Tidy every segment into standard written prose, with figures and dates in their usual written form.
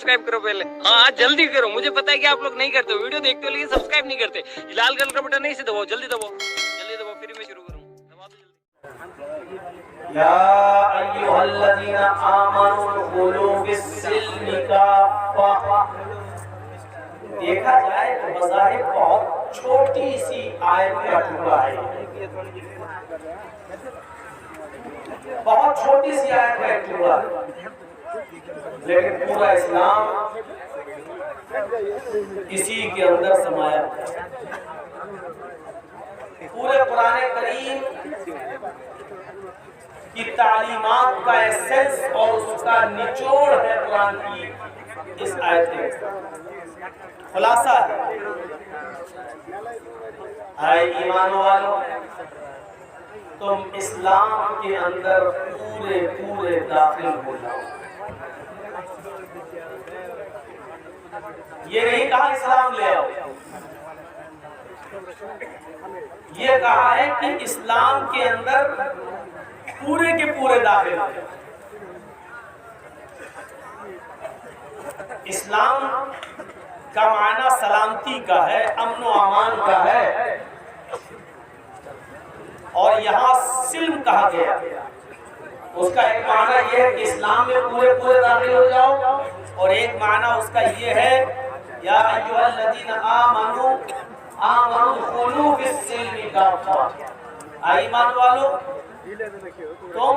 Subscribe करो पहले। हाँ जल्दी करो, मुझे पता है कि आप लोग नहीं करते हो, वीडियो देखते हो लेकिन सब्सक्राइब नहीं करते। लाल कलर का बटन नहीं से दबाओ, जल्दी दबाओ, जल्दी दबाओ, फिर मैं शुरू करूँ। दबा दो जल्दी। या अय्युहल्लज़ीना आमनू दुखुलू फिस्सिल्मि काफ़ा। देखा जाए तो बज़ाहिर बहुत छोटी सी आयत का टुकड़ा है, बहुत छोटी सी आयत का टुकड़ा है, लेकिन पूरा इस्लाम इसी के अंदर समाया है। पूरे कुरान करीम की तालीमात का एसेंस और उसका निचोड़ है कुरान की इस आयत में, खुलासा है। आए ईमान वालों, तुम इस्लाम के अंदर पूरे पूरे दाखिल हो जाओ। ये नहीं कहा इस्लाम ले आओ, ये कहा है कि इस्लाम के अंदर पूरे के पूरे दाखिल हो। इस्लाम का माना सलामती का है, अमन व अमान का है, और यहाँ सिल्म कहा गया। उसका एक माना यह है कि इस्लाम में पूरे पूरे दाखिल हो जाओ, और एक माना उसका ये है या अय्युहल्लज़ीना आमनू दुखुलू फिस्सिल्मि काफ़ा। ईमान वालों, तुम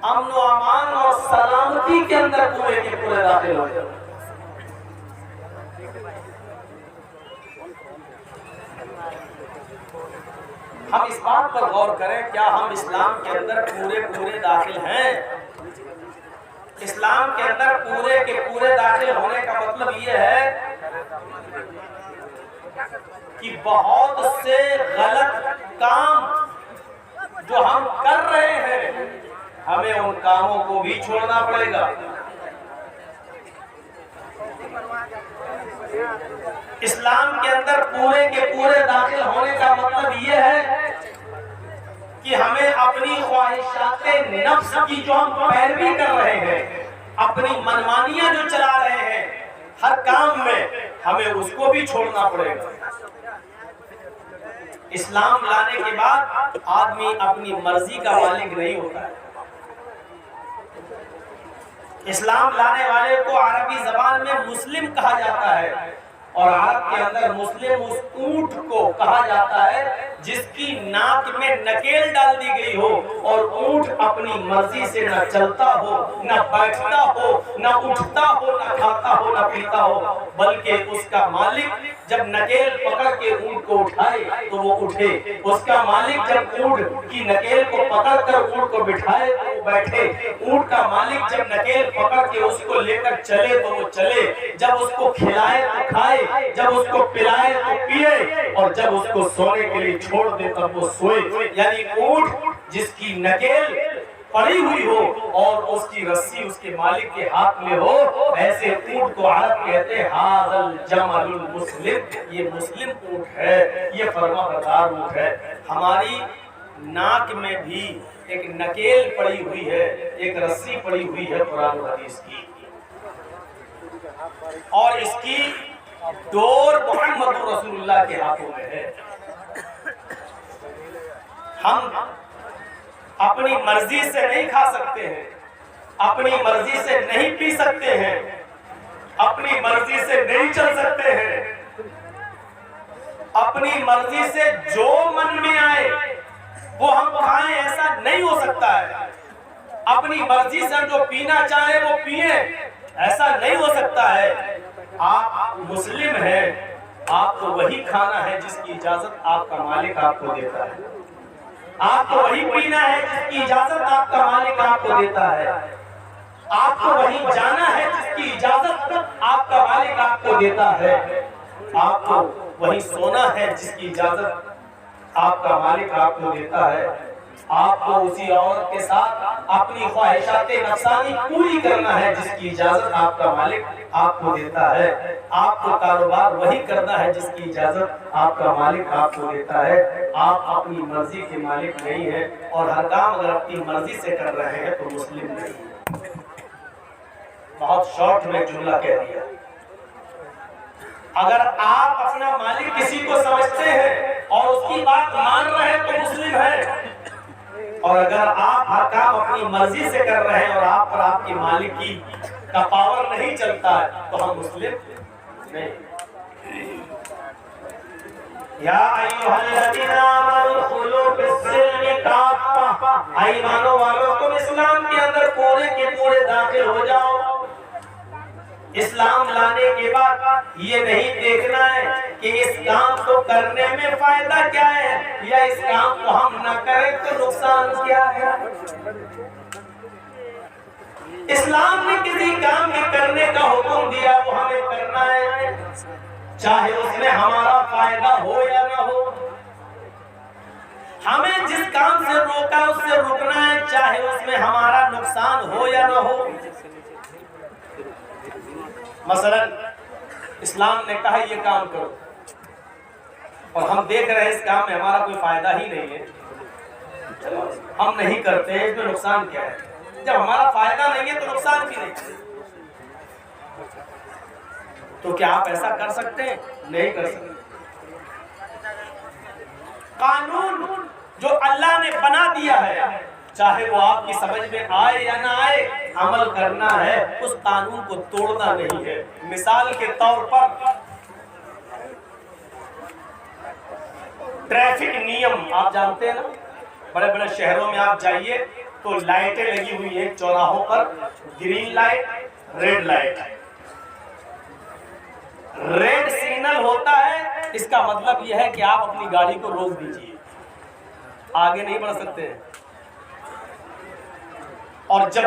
अमन व अमान और सलामती के अंदर पूरे के पूरे दाखिल हो जाओ। हम इस बात पर गौर करें, क्या हम इस्लाम के अंदर पूरे पूरे दाखिल हैं? इस्लाम के अंदर पूरे के पूरे दाखिल होने का मतलब ये है कि बहुत से गलत काम जो हम कर रहे हैं, हमें उन कामों को भी छोड़ना पड़ेगा। इस्लाम के अंदर पूरे के पूरे दाखिल होने का मतलब ये है कि हमें अपनी ख्वाहिशाते नफ्स की जो हम पैरवी कर रहे हैं, अपनी मनमानियां जो चला रहे हैं हर काम में, हमें उसको भी छोड़ना पड़ेगा। इस्लाम लाने के बाद आदमी अपनी मर्जी का मालिक नहीं होता है। इस्लाम लाने वाले को अरबी जबान में मुस्लिम कहा जाता है, और अरब के अंदर मुस्लिम उस ऊंट को कहा जाता है जिसकी नाक में नकेल डाल दी गई हो, और ऊंट अपनी मर्जी से न चलता हो, न बैठता हो, न उठता हो, न खाता हो, न पीता हो, बल्कि उसका मालिक जब नकेल पकड़ के ऊंट को उठाए तो वो उठे, उसका मालिक जब ऊंट की नकेल को पकड़ कर ऊंट को बिठाए तो वो बैठे, ऊंट का मालिक जब नकेल पकड़ के उसको लेकर चले तो वो चले, जब उसको खिलाए तो खाए, जब उसको पिलाए तो पिए, और जब उसको सोने के लिए छोड़ दे तब वो सोए। यानी ऊंट जिसकी नकेल पड़ी हुई हो और उसकी रस्सी उसके मालिक के हाथ में हो, ऐसे ऊंट को अरब कहते हैं हाज़ल जमलुल मुस्लिम, ये मुस्लिम ऊंट है, ये फरमाबरदार ऊंट है। हमारी नाक में भी एक नकेल पड़ी हुई है, एक रस्सी पड़ी हुई है कुरान और हदीस की, और इसकी डोर मोहम्मद रसूलुल्लाह के हाथों में है। हम अपनी मर्जी से नहीं खा सकते हैं, अपनी मर्जी से नहीं पी सकते हैं, अपनी मर्जी से नहीं चल सकते हैं, अपनी मर्जी से जो मन में आए वो हम खाएं, ऐसा नहीं हो सकता है। अपनी मर्जी से जो पीना चाहे वो पिए, ऐसा नहीं हो सकता है। आप मुस्लिम हैं, आपको वही खाना है जिसकी इजाजत आपका मालिक आपको देता है, आपको वही पीना है जिसकी इजाजत आपका मालिक आपको देता है, आपको वही जाना है जिसकी इजाजत आपका मालिक आपको देता है, आपको वही सोना है जिसकी इजाजत आपका मालिक आपको देता है, आपको उसी औरत के साथ अपनी ख्वाहिशाते नफ्सानी पूरी करना है जिसकी इजाजत आपका मालिक आपको देता है, आपको कारोबार वही करना है जिसकी इजाजत आपका मालिक आपको देता है। आप अपनी मर्जी के मालिक नहीं है, और हर काम अगर अपनी मर्जी से कर रहे हैं तो मुस्लिम नहीं। बहुत शॉर्ट में जुमला कह दिया। अगर आप अपना मालिक किसी को समझते हैं और उसकी बात मान रहे हैं तो मुस्लिम है, और अगर आप हर काम अपनी मर्जी से कर रहे हैं और आप पर आपकी मालिक की का पावर नहीं चलता है तो हम मुस्लिम नहीं। या अय्युहल्लज़ीना आमनू दुखुलू फिस्सिल्मि काफ़ा, ईमानो वालों तुम इस्लाम के अंदर पूरे के पूरे दाखिल हो जाओ। इस्लाम लाने के बाद ये नहीं देखना है कि इस काम को करने में फायदा क्या है या इस काम को हम न करें तो नुकसान क्या है। इस्लाम ने किसी काम के करने का हुक्म दिया वो हमें करना है, चाहे उसमें हमारा फायदा हो या ना हो। हमें जिस काम से रोका उससे रुकना है, चाहे उसमें हमारा नुकसान हो या ना हो। मसलन इस्लाम ने कहा ये काम करो और हम देख रहे हैं इस काम में हमारा कोई फायदा ही नहीं है, चलो हम नहीं करते हैं, इसमें नुकसान क्या है। जब हमारा फायदा नहीं है तो नुकसान भी नहीं, तो क्या आप ऐसा कर सकते हैं? नहीं कर सकते। कानून जो अल्लाह ने बना दिया है, चाहे वो आपकी समझ में आए या ना आए, अमल करना है, उस कानून को तोड़ना नहीं है। मिसाल के तौर पर ट्रैफिक नियम आप जानते हैं ना, बड़े बड़े शहरों में आप जाइए तो लाइटें लगी हुई हैं चौराहों पर, green light, red light. Red signal होता है, इसका मतलब यह है कि आप अपनी गाड़ी को रोक दीजिए, आगे नहीं बढ़ सकते हैं। और जब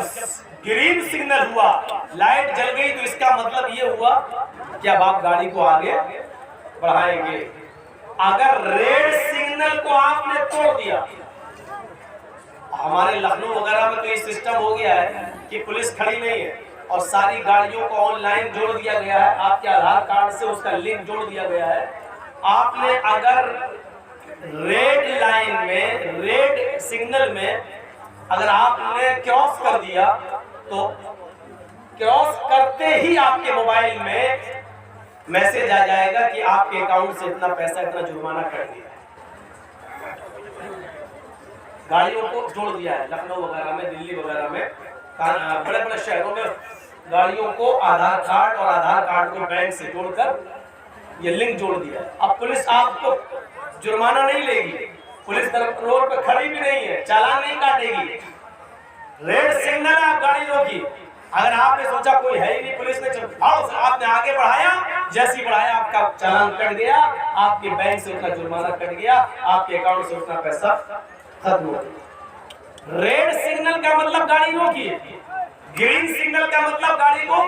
ग्रीन सिग्नल हुआ, लाइट जल गई, तो इसका मतलब ये हुआ कि अब आप गाड़ी को आगे बढ़ाएंगे। अगर रेड सिग्नल को आपने तोड़ दिया, हमारे लखनऊ वगैरह में तो ये सिस्टम हो गया है कि पुलिस खड़ी नहीं है और सारी गाड़ियों को ऑनलाइन जोड़ दिया गया है, आपके आधार कार्ड से उसका लिंक जोड़ दिया गया है। आपने अगर रेड लाइन में, रेड सिग्नल में अगर आपने क्रॉस कर दिया तो क्रॉस करते ही आपके मोबाइल में मैसेज आ जाएगा कि आपके अकाउंट से इतना पैसा, इतना जुर्माना कर दिया। गाड़ियों को जोड़ दिया है लखनऊ वगैरह में, दिल्ली वगैरह में, बड़े बड़े शहरों में गाड़ियों को आधार कार्ड और आधार कार्ड को बैंक से जोड़कर ये लिंक जोड़ दिया है। अब पुलिस आपको जुर्माना नहीं लेगी, पुलिस रोड पर खड़ी भी नहीं है, चालान नहीं काटेगी। रेड सिग्नल है, आप गाड़ी रोकी, अगर आपने सोचा कोई है ही नहीं, पुलिस ने आपने आगे बढ़ाया, जैसे ही बढ़ाया आपका चालान कट गया, आपके बैंक से उतना जुर्माना कट गया, आपके अकाउंट से उतना पैसा खत्म हो गया। रेड सिग्नल का मतलब गाड़ी रोकिए, ग्रीन सिग्नल का मतलब गाड़ी को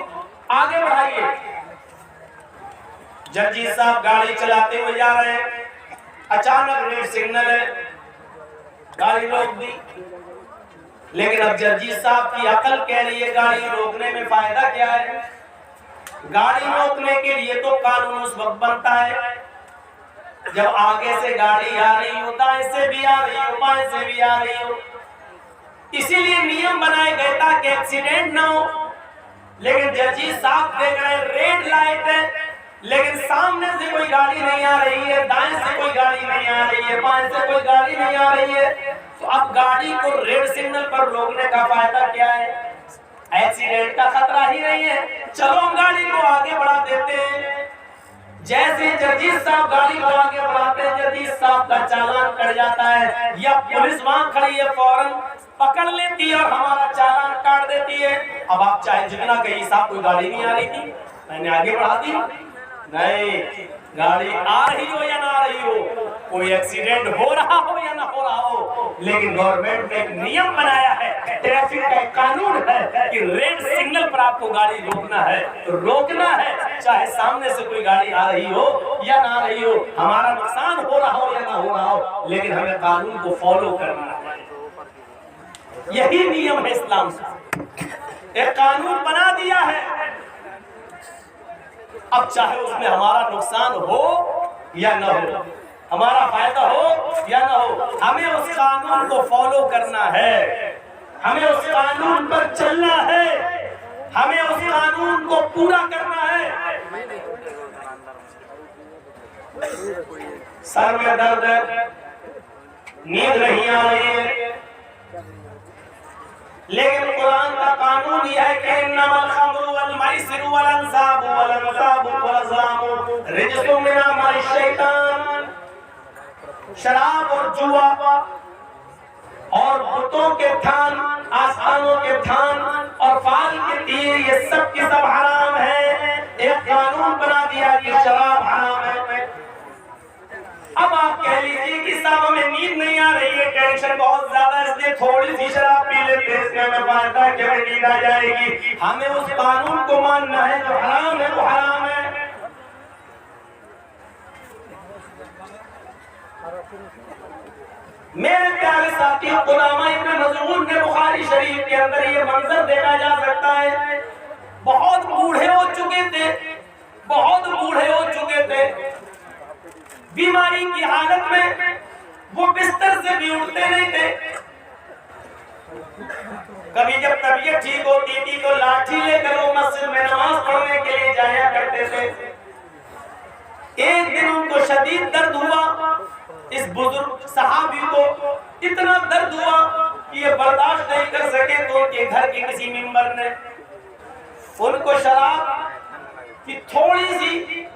आगे बढ़ाइए। जजी साहब गाड़ी चलाते हुए जा रहे हैं, अचानक रेड सिग्नल है, गाड़ी रोक दी, लेकिन अब जजी साहब की अकल कह रही है गाड़ी रोकने में फायदा क्या है। गाड़ी रोकने के लिए तो कानून उस वक्त बनता है जब आगे से गाड़ी आ रही हो, दाएं से भी आ रही हो, बाएं से भी आ रही हो। इसीलिए नियम बनाए गए ताकि एक्सीडेंट ना हो। लेकिन जजी साहब देख रहे रेड लाइट है, लेकिन सामने से कोई गाड़ी नहीं आ रही है, दाएं से कोई गाड़ी नहीं आ रही है, बाएं से कोई गाड़ी नहीं आ रही है, तो अब गाड़ी को रेड सिग्नल पर रोकने का फायदा क्या है? एक्सीडेंट का खतरा ही नहीं है, चलो हम गाड़ी को आगे बढ़ा देते हैं। जैसे जजीज साहब गाड़ी को आगे बढ़ाते हैं, जजीज साहब का चालान कट जाता है या पुलिस वहां खड़ी है फौरन पकड़ लेती है और हमारा चालान काट देती है। अब आप चाहे जितना कहीं साहब कोई गाड़ी नहीं आ रही थी, मैंने आगे बढ़ा दी, नहीं, गाड़ी आ रही हो या ना आ रही हो, कोई एक्सीडेंट हो रहा हो या ना हो रहा हो, लेकिन गवर्नमेंट ने एक नियम बनाया है, ट्रैफिक का कानून है कि रेड सिग्नल पर आपको गाड़ी रोकना है, तो रोकना है, चाहे सामने से कोई गाड़ी आ रही हो या ना आ रही हो, हमारा नुकसान हो रहा हो या ना हो रहा हो, लेकिन हमें कानून को फॉलो करना है। यही नियम है इस्लाम का, एक कानून बना दिया है। अब चाहे उसमें हमारा नुकसान हो या ना हो, हमारा फायदा हो या ना हो, हमें उस कानून को फॉलो करना है, हमें उस कानून पर चलना है। हमें उस कानून को पूरा करना है। सर में दर्द है, नींद नहीं आ रही है, लेकिन कुरान का कानून यह है कि इन्नमल खम्रु वल मैसिरु वल अंसाबु वल अज़लामु वल अज़लामु रिज्सुम मिन अमलि शैतान। शराब और जुआ और बुतों के थान, आस्थानों के थान और फाल के तीर, ये सब के सब हराम है। एक कानून बना दिया कि शराब हराम है। अब आप कह लीजिए कि साहब हमें नींद नहीं आ रही है, टेंशन बहुत ज्यादा, इसलिए थोड़ी सी शराब पी लेते हैं, इसमें हमें फायदा है कि हमें नींद आ जाएगी। हमें उस कानून को मानना है, जो हराम है वो हराम है। मेरे प्यारे साथी, उलामा इब्न मज़ऊन ने बुखारी शरीफ के अंदर ये मंजर देखा जा सकता है। बहुत बूढ़े हो चुके थे, बहुत बूढ़े हो चुके थे, बीमारी की हालत में वो बिस्तर से भी उठते नहीं थे। कभी जब तबीयत ठीक होती थी तो लाठी लेकर वो मस्जिद में नमाज पढ़ने के लिए जाया करते थे। एक दिन उनको शदीद दर्द हुआ, इस बुजुर्ग सहाबी को इतना दर्द हुआ कि ये बर्दाश्त नहीं कर सके, तो उनके घर के किसी मेंबर ने उनको शराब की थोड़ी सी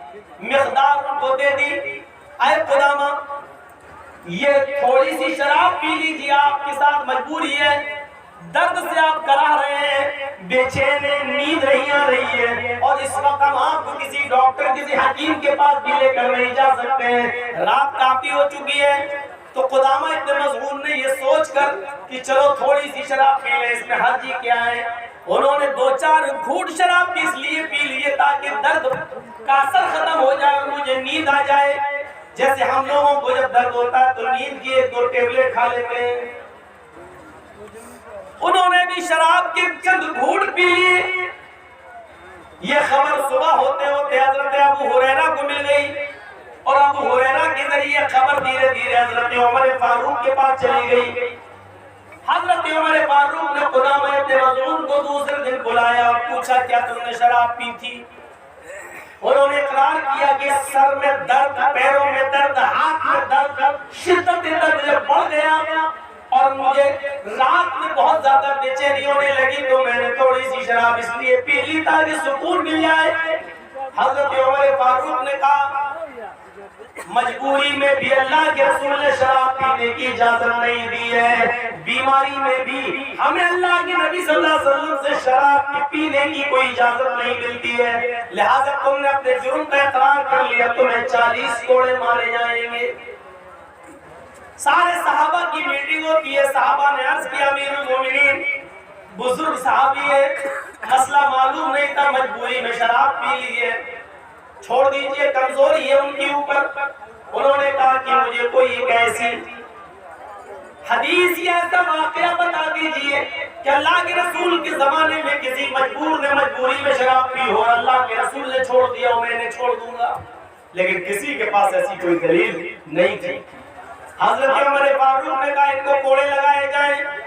मिकदार उनको दे दी। आए खुदामा, ये थोड़ी सी शराब पी लीजिए, आपके साथ मजबूरी है, दर्द से आप करा रहे हैं, बेचैन है, नींद नहीं आ रही है, और इस वक्त हम आपको किसी डॉक्टर, किसी हकीम के पास भी लेकर नहीं जा सकते हैं, रात काफी हो चुकी है। तो खुदामा इब्न मज़ऊन ने ये सोचकर कि चलो थोड़ी सी शराब पी लें, इसमें हर्ज ही क्या है, उन्होंने 2-4 घूंट शराब इसलिए पी लिए ताकि दर्द का असर खत्म हो जाए और मुझे नींद आ जाए। जैसे हम लोगों को जब दर्द होता है तो नींद की 1-2 टेबलेट खा लेते हैं, उन्होंने भी शराब के चंद घूंट पी लिए। ये खबर सुबह होते होते हजरत अबू हुरैरा को मिल गई, और अबू हुरैरा के जरिए खबर धीरे धीरे हजरत उमर फारूक के पास चली गई। हजरत उमर फारूक ने खुदामा इब्न मज़ऊन को दूसरे दिन बुलाया और पूछा, क्या तुमने शराब पी थी? उन्होंने इकरार किया कि सर में दर्द, पैरों में दर्द, हाथ में दर्द, शिद्दत दर्द जब बढ़ गया और मुझे रात में बहुत ज्यादा बेचैनी होने लगी, तो मैंने थोड़ी सी शराब इसलिए पी ली ताकि सुकून मिल जाए। हजरत उमर फारूक ने कहा, मजबूरी में भी अल्लाह के रसूल ने शराब पीने की इजाजत नहीं दी है, बीमारी में भी हमें अल्लाह के नबी सल्लल्लाहु अलैहि वसल्लम से शराब पीने की कोई इजाजत नहीं मिलती है। लिहाजा तुमने अपने जुर्म का इकरार कर लिया, तुम्हें 40 कोड़े मारे जाएंगे। सारे सहाबा की मीटिंग होती है, सहाबा ने अर्ज किया, अमीरुल मोमिनीन, बुजुर्ग सहाबी है, मसला मालूम नहीं था, मजबूरी में शराब पी ली है, छोड़ दीजिए, कमजोरी है उनके ऊपर। उन्होंने कहा कि मुझे कोई एक ऐसी हदीस या ऐसा वाकया बता दीजिए कि अल्लाह के रसूल के जमाने में किसी मजबूर ने मजबूरी में शराब पी हो, अल्लाह के रसूल ने छोड़ दिया, मैंने छोड़ दूंगा। लेकिन किसी के पास ऐसी कोई दलील नहीं थी। हजरत उमर फारूक ने कहा, इनको कोड़े लगाए जाएं।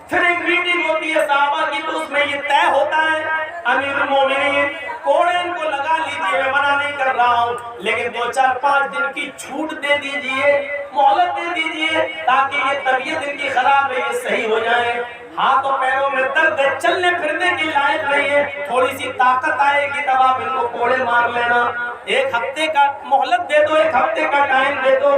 फिर एक मीटिंग होती है साहबा की, तो उसमें ये तय होता है, अमीरुल मोमिनीन, कोड़े इनको लगा लीजिए, मैं मना नहीं कर रहा हूँ, लेकिन 2-4-5 दिन की छूट दे दीजिए, मोहलत दे दीजिए, ताकि ये तबीयत इनकी खराब है, ये सही हो जाए। हाथ और पैरों में दर्द है, चलने फिरने के लायक नहीं है, थोड़ी सी ताकत आएगी तब आप इनको कोड़े मार लेना। 1 हफ्ते का मोहलत दे दो, 1 हफ्ते का टाइम दे दो।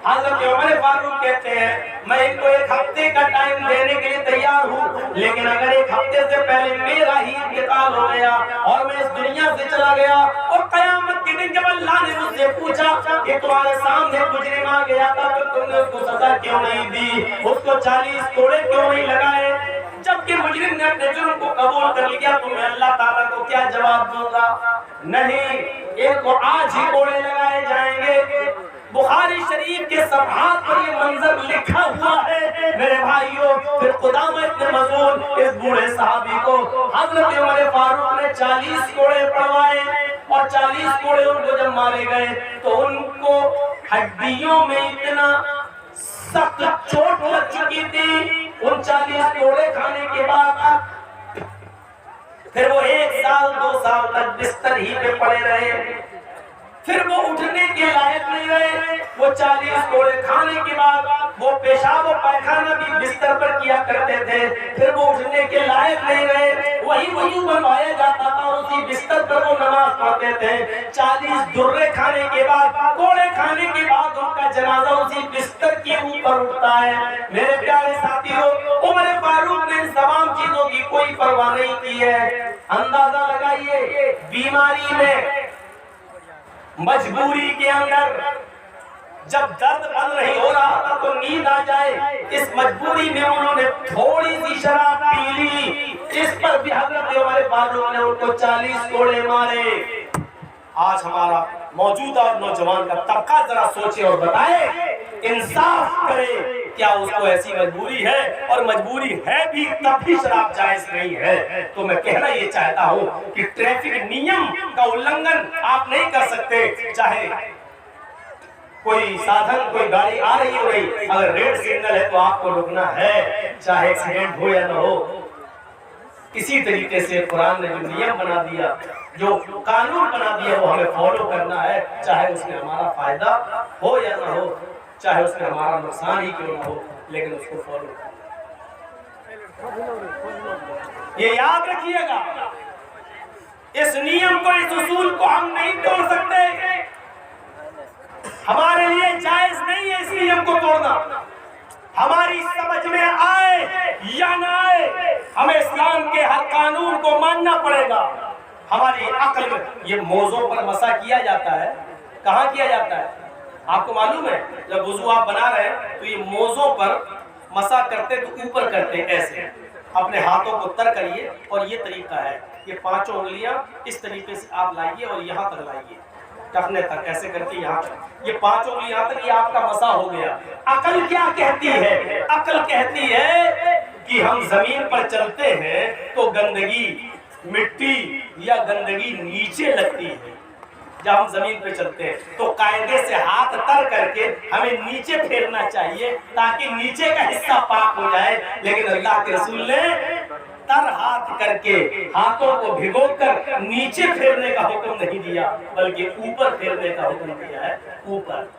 हजरत उमर फारूक कहते हैं, मैं इनको 1 हफ्ते का टाइम देने के लिए तैयार हूँ, लेकिन अगर 1 हफ्ते से पहले मेरा ही इंतकाल हो गया और मैं इस दुनिया से चला गया, और कयामत के दिन जब अल्लाह ने मुझसे पूछा कि तुम्हारे सामने मुजरिम आ गया था, तो तुमने उसको सजा क्यों नहीं दी, उसको 40 कोड़े क्यों नहीं लगाए, जबकि मुजरिम ने अपने जुर्म को कबूल कर लिया, तो मैं अल्लाह ताला को क्या जवाब दूंगा? नहीं, इनको आज ही कोड़े लगाए जाएंगे। बुखारी शरीफ के सफहात पर ये मंजर लिखा हुआ है मेरे भाइयों। फिर खुदामा इब्न मज़ऊन इस बूढ़े सहाबी को हजरत उमर फारूक ने 40 कोड़े पड़वाए, और 40 कोड़े उनको जब मारे गए तो उनको हड्डियों में इतना सख्त चोट लग चुकी थी। उन 40 कोड़े खाने के बाद फिर वो 1 साल 2 साल तक बिस्तर ही पे पड़े रहे, फिर वो उठने के लायक नहीं रहे। वो 40 कोड़े खाने के बाद वो पेशाब और पैखाना भी बिस्तर पर किया करते थे, फिर वो उठने के लायक नहीं रहे। वही वजू बनवाया जाता था और उसी बिस्तर पर वो नमाज पढ़ते थे। 40 दुर्रे खाने के बाद, कोड़े खाने के बाद उनका जनाजा उसी बिस्तर के ऊपर उठता है। मेरे प्यारे साथियों, उमर फारूक ने इन तमाम चीजों की कोई परवाह नहीं की है। अंदाजा लगाइए, बीमारी में, मजबूरी के अंदर जब दर्द बंद नहीं हो रहा था तो नींद आ जाए, इस मजबूरी में उन्होंने थोड़ी सी शराब पी ली। इस पर भी हजरत उमर फारूक ने उनको 40 कोड़े मारे। आज हमारा मौजूदा नौजवान का तबका जरा सोचे और बताए, इंसाफ करे, क्या उसको ऐसी मजबूरी है? और मजबूरी है भी तब भी शराब जायज नहीं है। तो मैं कहना ये चाहता हूँ कि ट्रैफिक नियम का उल्लंघन आप नहीं कर सकते। चाहे कोई साधन, कोई गाड़ी आ रही हो रही, अगर रेड सिग्नल है तो आपको रुकना है, चाहे एक्सीडेंट हो या ना हो। इसी तरीके से कुरान ने जो नियम बना दिया, जो कानून बना दिया, वो हमें फॉलो करना है, चाहे उसमें हमारा फायदा हो या ना हो, चाहे उसमें हमारा नुकसान ही क्यों ना हो, लेकिन उसको फॉलो करना। ये याद रखिएगा, इस नियम को, इस उसूल को हम नहीं तोड़ सकते। हमारे लिए जायज नहीं है इस नियम को तोड़ना। हमारी समझ में आए या ना आए, हमें इस्लाम के हर कानून को मानना पड़ेगा। हमारी अक्ल में ये मौजों पर मसा किया जाता है, कहाँ किया जाता है आपको मालूम है? जब वुजू आप बना रहे हैं तो ये मौजों पर मसा करते तो ऊपर करते ऐसे, अपने हाथों को तर करिए और ये तरीका है, ये 5 उंगलियां इस तरीके से आप लाइए और यहाँ तक लाइए, टखने तक ऐसे करके यहाँ तक, ये 5 उंगली यहाँ तक, ये आपका मसा हो गया। अकल क्या कहती है? अकल कहती है कि हम जमीन पर चलते हैं तो गंदगी, मिट्टी या गंदगी नीचे लगती है। जब हम जमीन पे चलते हैं तो कायदे से हाथ तर करके हमें नीचे फेरना चाहिए ताकि नीचे का हिस्सा पाक हो जाए। लेकिन अल्लाह के रसूल ने तर हाथ करके, हाथों को भिगोकर नीचे फेरने का हुक्म नहीं दिया, बल्कि ऊपर फेरने का हुक्म दिया है, ऊपर।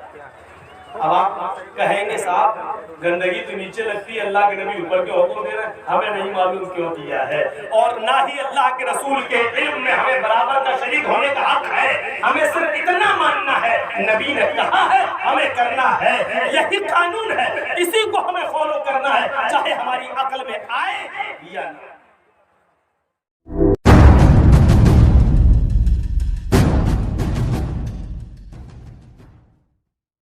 अब आप कहेंगे साहब गंदगी तो नीचे लगती है, अल्लाह के नबी ऊपर के हुक्म दे रहे हैं, हमें नहीं मालूम क्यों दिया है, और ना ही अल्लाह के रसूल के इल्म में हमें बराबर का शरीक होने का हक है। हमें सिर्फ इतना मानना है, नबी ने कहा है, हमें करना है, यही कानून है, इसी को हमें फॉलो करना है, चाहे हमारी अकल में आए या ना।